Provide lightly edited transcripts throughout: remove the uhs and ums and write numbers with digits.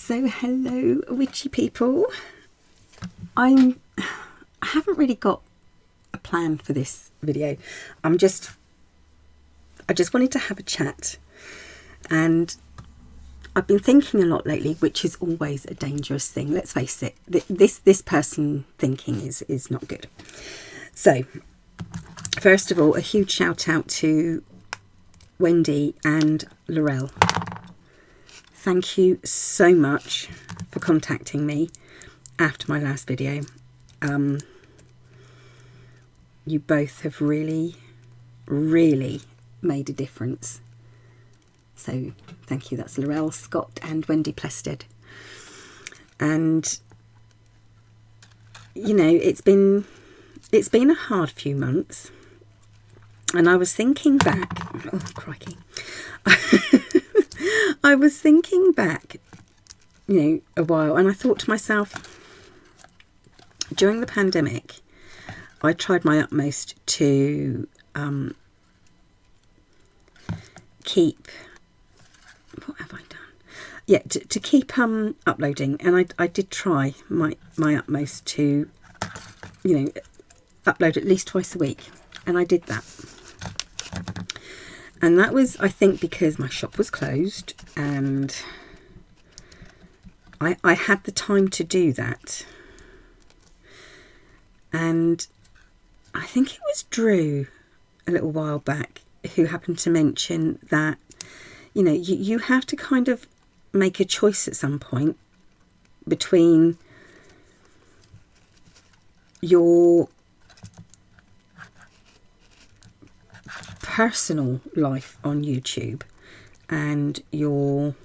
So hello witchy people. I haven't really got a plan for this video. I just wanted to have a chat, and I've been thinking a lot lately, which is always a dangerous thing. Let's face it, this person thinking is not good. So first of all, a huge shout out to Wendy and Laurel. Thank you so much for contacting me after my last video. You both have really made a difference. So thank you. That's Laurel Scott and Wendy Plested. And you know, it's been a hard few months, and I was thinking back. Oh crikey! I was thinking back, you know, a while, and I thought to myself, during the pandemic, I tried my utmost to keep, what have I done? Yeah, to keep uploading, and I did try my utmost to, you know, upload at least twice a week, and I did that. And that was, I think, because my shop was closed and I had the time to do that. And I think it was Drew a little while back who happened to mention that, you know, you have to kind of make a choice at some point between your personal life on YouTube and your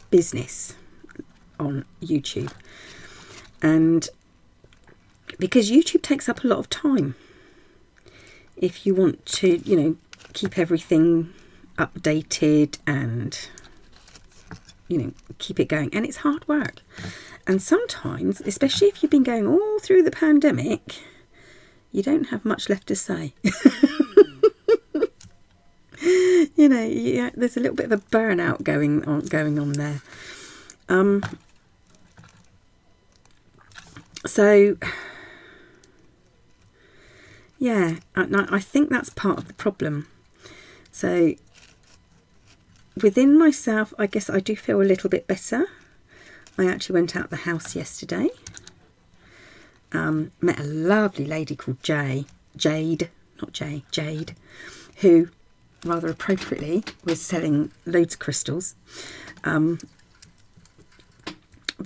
business on YouTube. And because YouTube takes up a lot of time, if you want to, you know, keep everything updated and, you know, keep it going, and it's hard work. And sometimes, especially if you've been going all through the pandemic, you don't have much left to say. You know, yeah, there's a little bit of a burnout going on there. So yeah, I think that's part of the problem. So within myself, I guess I do feel a little bit better. I actually went out the house yesterday. Met a lovely lady called Jade, who rather appropriately was selling loads of crystals. But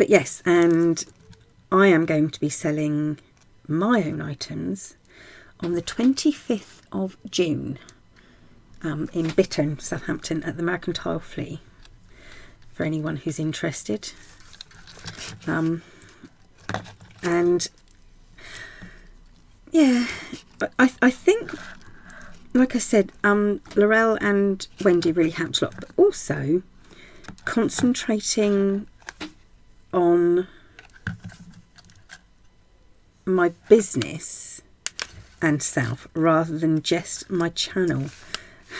yes, and I am going to be selling my own items on the 25th of June in Bittern, Southampton, at the Mercantile Flea, for anyone who's interested. And yeah, I think, like I said, Laurel and Wendy really helped a lot, but also concentrating on my business and self rather than just my channel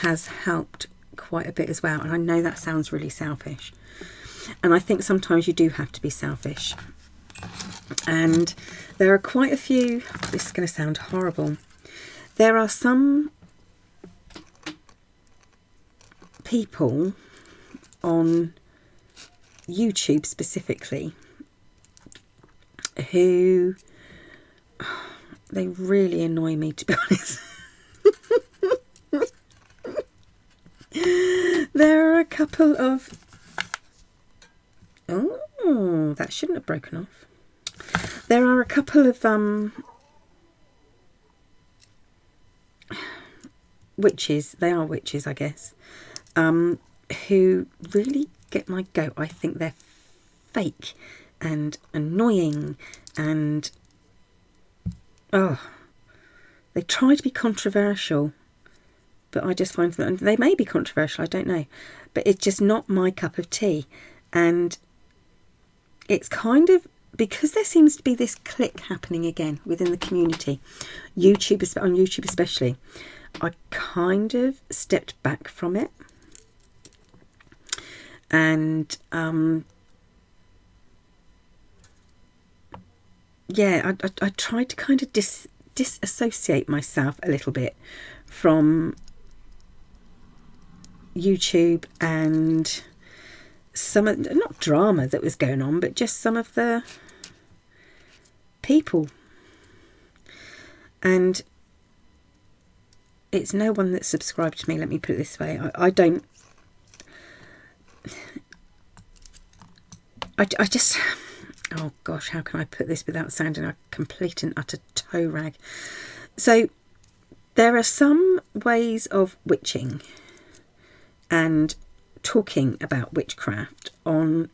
has helped quite a bit as well. And I know that sounds really selfish, and I think sometimes you do have to be selfish. And there are quite a few, this is going to sound horrible, there are some people on YouTube specifically who, they really annoy me, to be honest. There are a couple of, oh, that shouldn't have broken off. There are a couple of witches, they are witches, I guess, who really get my goat. I think they're fake and annoying, and they try to be controversial, but I just find them, and they may be controversial, I don't know, but it's just not my cup of tea. And it's kind of, because there seems to be this clique happening again within the community, on YouTube especially, I kind of stepped back from it. And yeah, I tried to kind of disassociate myself a little bit from YouTube and some of, not drama that was going on, but just some of the people. And it's no one that subscribed to me, let me put it this way. I just, oh gosh, how can I put this without sounding a complete and utter toe rag? So there are some ways of witching and talking about witchcraft on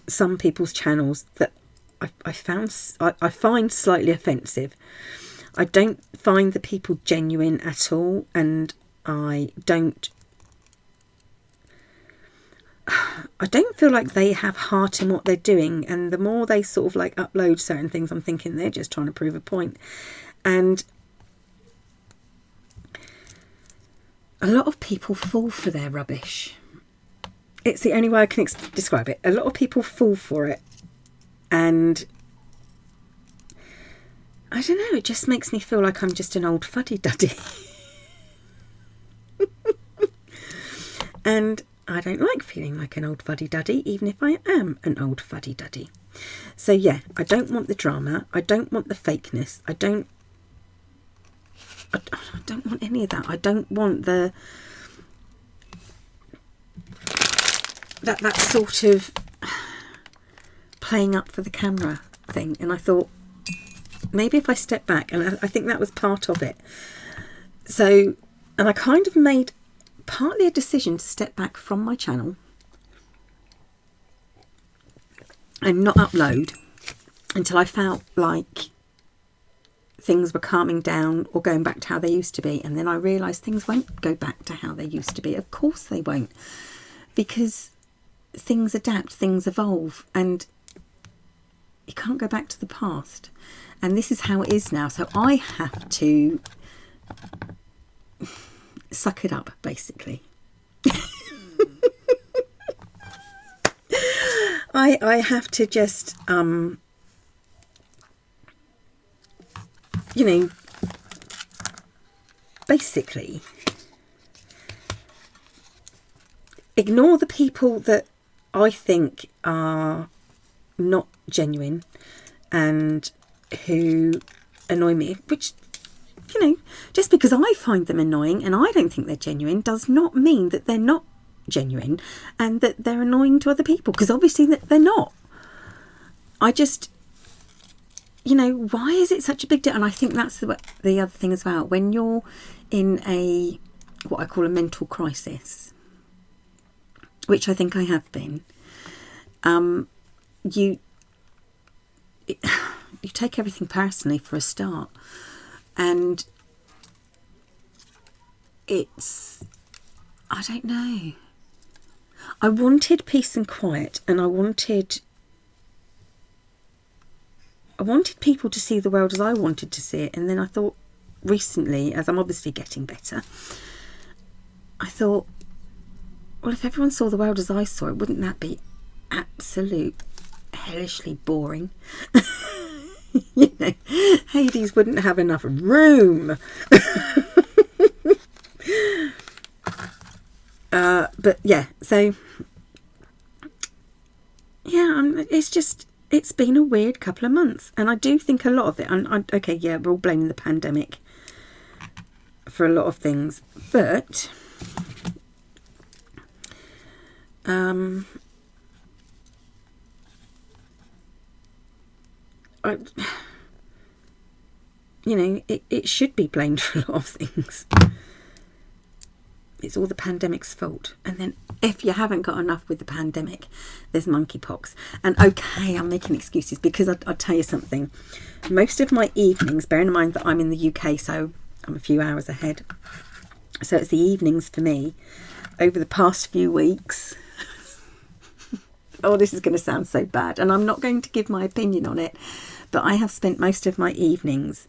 some people's channels that I find slightly offensive. I don't find the people genuine at all, and I don't feel like they have heart in what they're doing. And the more they sort of like upload certain things, I'm thinking they're just trying to prove a point. And a lot of people fall for their rubbish. It's the only way I can describe it. A lot of people fall for it. And I don't know, it just makes me feel like I'm just an old fuddy-duddy. And I don't like feeling like an old fuddy-duddy, even if I am an old fuddy-duddy. So yeah, I don't want the drama. I don't want the fakeness. I don't want any of that. I don't want the that sort of playing up for the camera thing. And I thought, maybe if I step back, and I think that was part of it. So, and I kind of made partly a decision to step back from my channel and not upload until I felt like things were calming down or going back to how they used to be. And then I realised things won't go back to how they used to be. Of course they won't, because things adapt, things evolve, and you can't go back to the past. And this is how it is now. So I have to suck it up, basically. I have to just, you know, basically ignore the people that I think are not genuine and who annoy me, which, you know, just because I find them annoying and I don't think they're genuine does not mean that they're not genuine and that they're annoying to other people, because obviously they're not. I just, you know, why is it such a big deal? And I think that's the other thing as well. When you're in a, what I call a mental crisis, which I think I have been, you take everything personally for a start. And it's, I don't know. I wanted peace and quiet, and I wanted people to see the world as I wanted to see it. And then I thought recently, as I'm obviously getting better, I thought, well, if everyone saw the world as I saw it, wouldn't that be absolute hellishly boring? You know, Hades wouldn't have enough room. But yeah, so yeah, it's been a weird couple of months, and I do think a lot of it, okay, yeah, we're all blaming the pandemic for a lot of things, but you know, it should be blamed for a lot of things. It's all the pandemic's fault. And then if you haven't got enough with the pandemic, there's monkeypox. And okay, I'm making excuses, because I'll tell you something. Most of my evenings, bearing in mind that I'm in the UK, so I'm a few hours ahead. So it's the evenings for me over the past few weeks. Oh, this is going to sound so bad. And I'm not going to give my opinion on it. But I have spent most of my evenings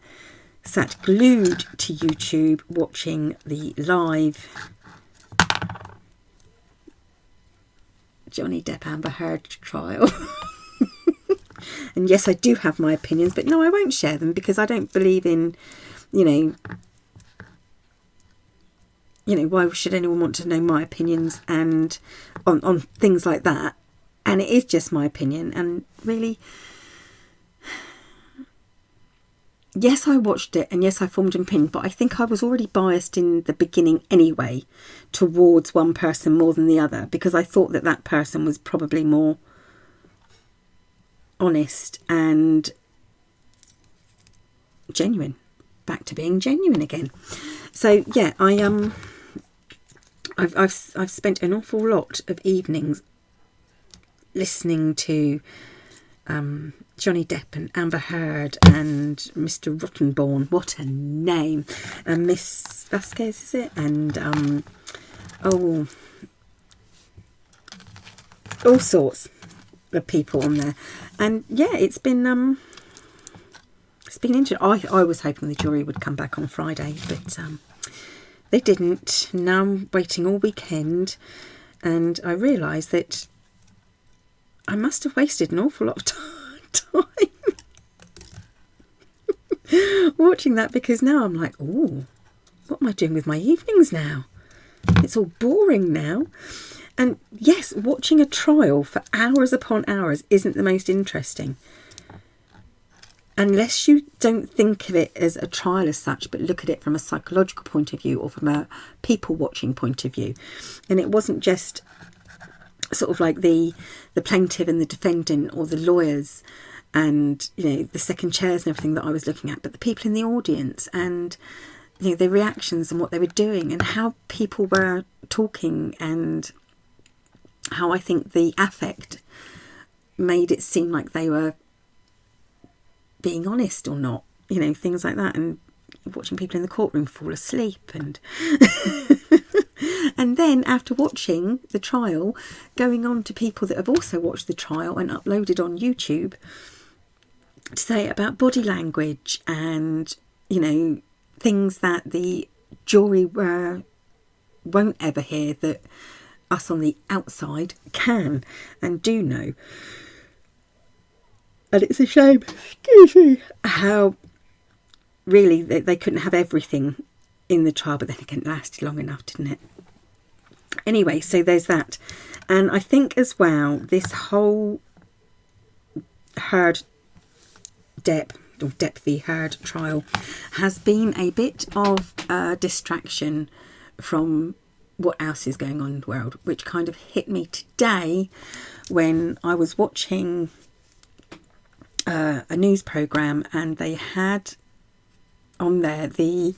sat glued to YouTube watching the live Johnny Depp Amber Heard trial. And yes, I do have my opinions, but no, I won't share them because I don't believe in, you know, why should anyone want to know my opinions and on things like that? And it is just my opinion. And really, yes, I watched it and yes, I formed an opinion, but I think I was already biased in the beginning anyway towards one person more than the other, because I thought that that person was probably more honest and genuine. Back to being genuine again. So yeah, I've spent an awful lot of evenings listening to Johnny Depp and Amber Heard and Mr. Rottenborn, what a name, and Miss Vasquez, is it? And all sorts of people on there. And yeah, it's been interesting. I was hoping the jury would come back on Friday, but they didn't. Now I'm waiting all weekend, and I realise that I must have wasted an awful lot of time watching that, because now I'm like, oh, what am I doing with my evenings now? It's all boring now. And yes, watching a trial for hours upon hours isn't the most interesting. Unless you don't think of it as a trial as such, but look at it from a psychological point of view or from a people watching point of view. And it wasn't just sort of like the plaintiff and the defendant or the lawyers and, you know, the second chairs and everything that I was looking at, but the people in the audience and, you know, their reactions and what they were doing and how people were talking and how I think the affect made it seem like they were being honest or not, you know, things like that, and watching people in the courtroom fall asleep and and then after watching the trial, going on to people that have also watched the trial and uploaded on YouTube to say about body language and, you know, things that the jury won't ever hear that us on the outside can and do know. And it's a shame, excuse me, how really they couldn't have everything in the trial, but then again it lasted long enough, didn't it? Anyway, so there's that. And I think as well, this whole Depp v. Heard trial has been a bit of a distraction from what else is going on in the world, which kind of hit me today when I was watching a news programme, and they had on there the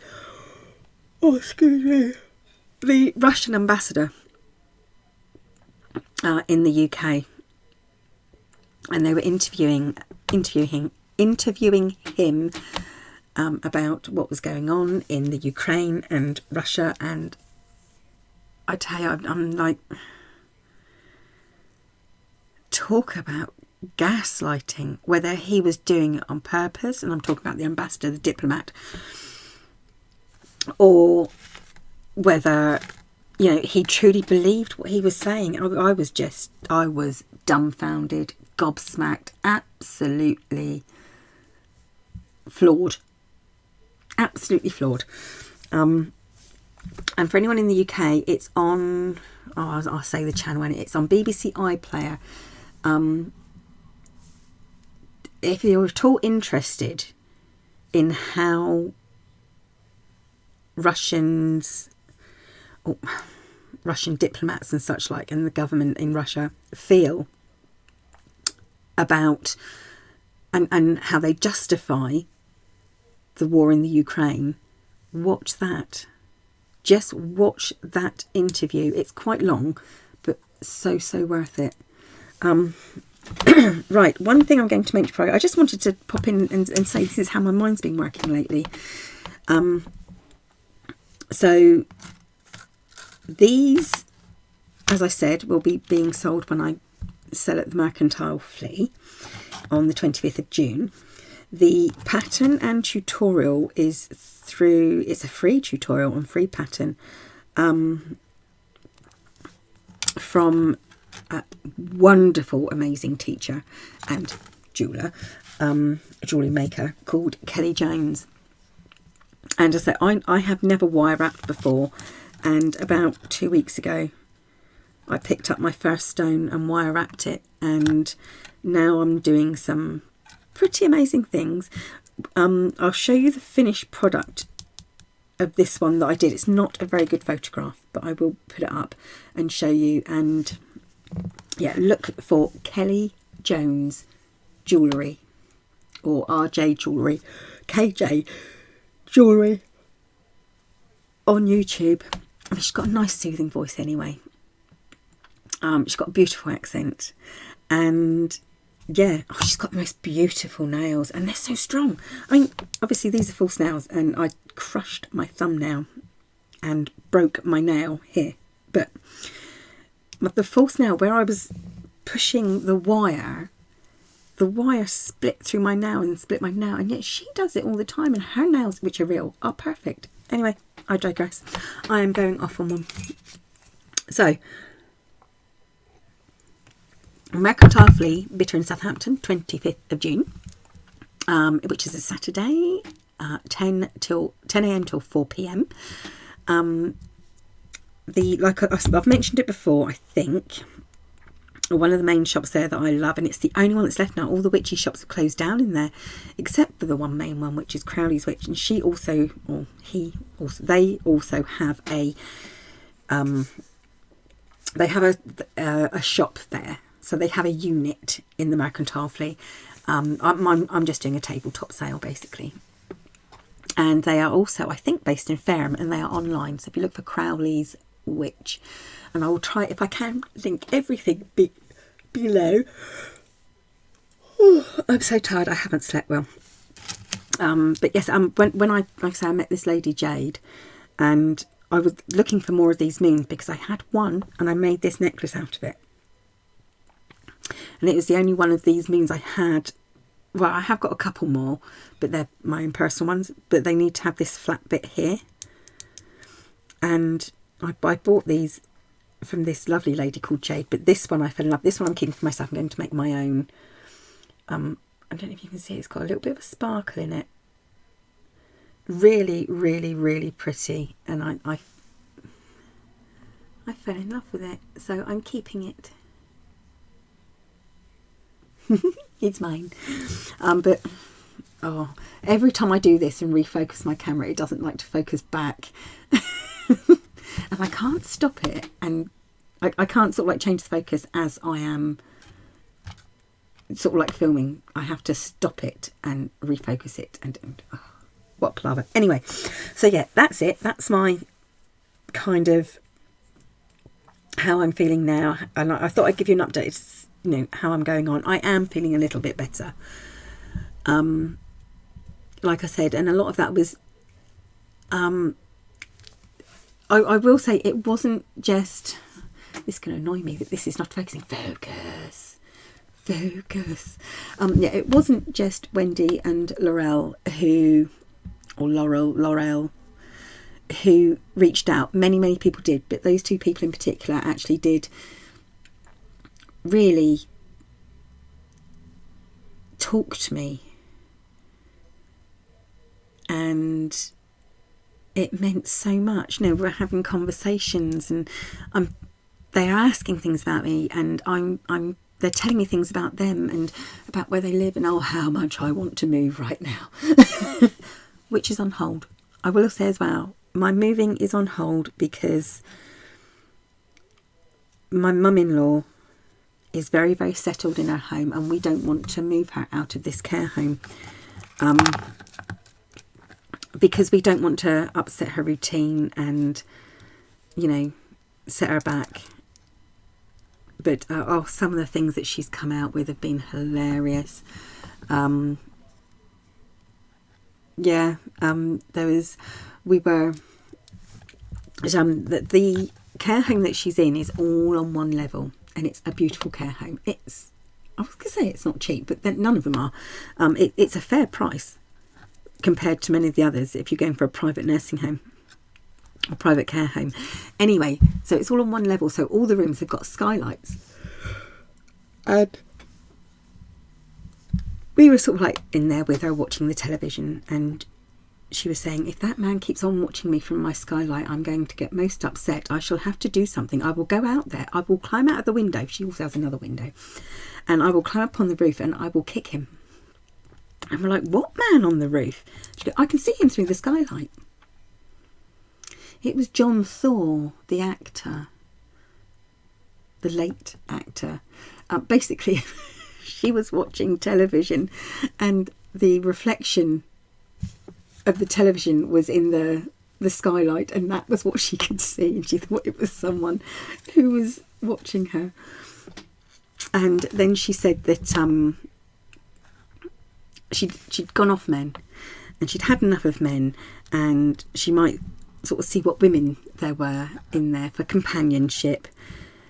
Russian ambassador in the UK, and they were interviewing him about what was going on in the Ukraine and Russia. And I tell you, I'm like, talk about gaslighting, whether he was doing it on purpose, and I'm talking about the ambassador, the diplomat, or whether, you know, he truly believed what he was saying. I was dumbfounded, gobsmacked, absolutely floored. And for anyone in the UK, it's on, I'll say the channel, and it's on BBC iPlayer. If you're at all interested in how Russian diplomats and such like, and the government in Russia feel about and how they justify the war in the Ukraine, watch that. Just watch that interview. It's quite long, but so worth it. Right, one thing I'm going to mention, I just wanted to pop in and say this is how my mind's been working lately. So these, as I said, will be being sold when I sell at the Mercantile Flea on the 25th of June. The pattern and tutorial is it's a free tutorial and free pattern from a wonderful, amazing teacher. And jeweller, a jewellery maker called Kelly Jones. And as I said, I have never wire wrapped before, and about 2 weeks ago I picked up my first stone and wire wrapped it, and now I'm doing some pretty amazing things. I'll show you the finished product of this one that I did. It's not a very good photograph, but I will put it up and show you. And yeah, look for Kelly Jones Jewellery, or RJ Jewellery, KJ Jewellery on YouTube. I mean, she's got a nice soothing voice anyway. She's got a beautiful accent, and yeah, oh, she's got the most beautiful nails, and they're so strong. I mean, obviously these are false nails, and I crushed my thumbnail and broke my nail here, but the false nail, where I was pushing the wire split through my nail and split my nail, and yet she does it all the time, and her nails, which are real, are perfect. Anyway, I digress. I am going off on one. So, Mercantile Flea, Bitter in Southampton, 25th of June, which is a Saturday, 10 a.m. till 4 p.m. Like I've mentioned it before, I think, one of the main shops there that I love, and it's the only one that's left now. All the witchy shops have closed down in there, except for the one main one, which is Crowley's Witch, and she also, or he also, they also have a they have a shop there. So they have a unit in the Mercantile Flea. I'm just doing a tabletop sale basically. And they are also, I think, based in Fareham, and they are online. So if you look for Crowley's Witch, and I will try, if I can, link everything below. Oh, I'm so tired, I haven't slept well. But yes, when I, like I say, I met this lady Jade, and I was looking for more of these moons because I had one and I made this necklace out of it. And it was the only one of these moons I had. Well, I have got a couple more, but they're my own personal ones, but they need to have this flat bit here. And I bought these from this lovely lady called Jade, but this one I fell in love. This one I'm keeping for myself. I'm going to make my own. I don't know if you can see, it's got a little bit of a sparkle in it. Really, really, really pretty. And I fell in love with it, so I'm keeping it. It's mine. But oh, every time I do this and refocus my camera, it doesn't like to focus back. And I can't stop it, and I can't sort of like change the focus as I am sort of like filming. I have to stop it and refocus it, and oh, what a palaver. Anyway, so yeah, that's it. That's my kind of how I'm feeling now, and I thought I'd give you an update, you know, how I'm going on. I am feeling a little bit better, like I said, and a lot of that was I will say it wasn't just, this can annoy me that this is not focusing. Focus. Yeah, it wasn't just Wendy and Laurel who reached out. Many people did, but those two people in particular actually did really talk to me, and it meant so much. You know, we're having conversations, and they are asking things about me, and they're telling me things about them and about where they live, and oh, how much I want to move right now, which is on hold. I will say as well, my moving is on hold because my mum-in-law is very, very settled in her home, and we don't want to move her out of this care home, because we don't want to upset her routine and, you know, set her back. But oh, some of the things that she's come out with have been hilarious. Yeah, the care home that she's in is all on one level, and it's a beautiful care home. I was going to say it's not cheap, but then none of them are. It's a fair price compared to many of the others if you're going for a private nursing home or private care home. Anyway, so it's all on one level, so all the rooms have got skylights. And we were sort of like in there with her watching the television, and she was saying, if that man keeps on watching me from my skylight, I'm going to get most upset. I shall have to do something. I will go out there. I will climb out of the window. She also has another window. And I will climb up on the roof and I will kick him. And we're like, what man on the roof? She goes, I can see him through the skylight. It was John Thor, the actor. The late actor. Basically, she was watching television and the reflection of the television was in the skylight, and that was what she could see, and she thought it was someone who was watching her. And then she said that she'd gone off men, and she'd had enough of men, and she might sort of see what women there were in there for companionship.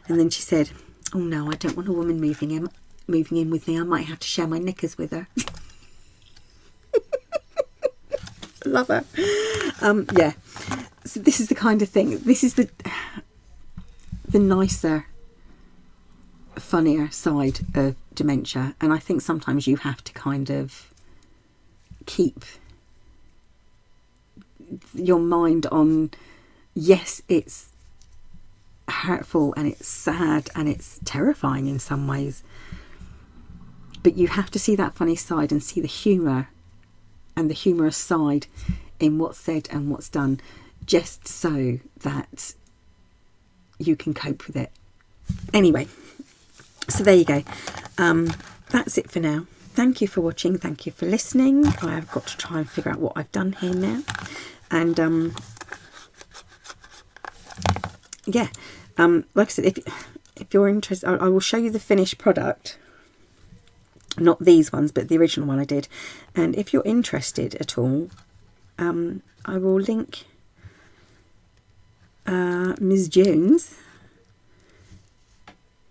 And then she said, oh no, I don't want a woman moving in with me. I might have to share my knickers with her. Love her. Yeah, so this is the kind of thing, this is the nicer, funnier side of dementia, and I think sometimes you have to kind of keep your mind on, yes, it's hurtful and it's sad and it's terrifying in some ways, but you have to see that funny side and see the humour and the humorous side in what's said and what's done, just so that you can cope with it. Anyway, so there you go. That's it for now. Thank you for watching. Thank you for listening. I've got to try and figure out what I've done here now. And yeah, like I said, if you're interested, I will show you the finished product. Not these ones, but the original one I did. And if you're interested at all, I will link Ms. Jones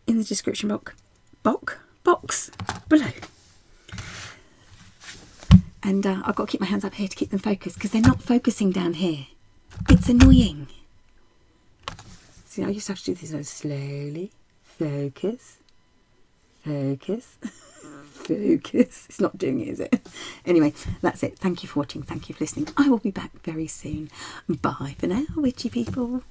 in the description box below. And I've got to keep my hands up here to keep them focused, because they're not focusing down here. It's annoying. See, I used to have to do this slowly. Focus. Focus. Focus. It's not doing it, is it? Anyway, that's it. Thank you for watching. Thank you for listening. I will be back very soon. Bye for now, witchy people.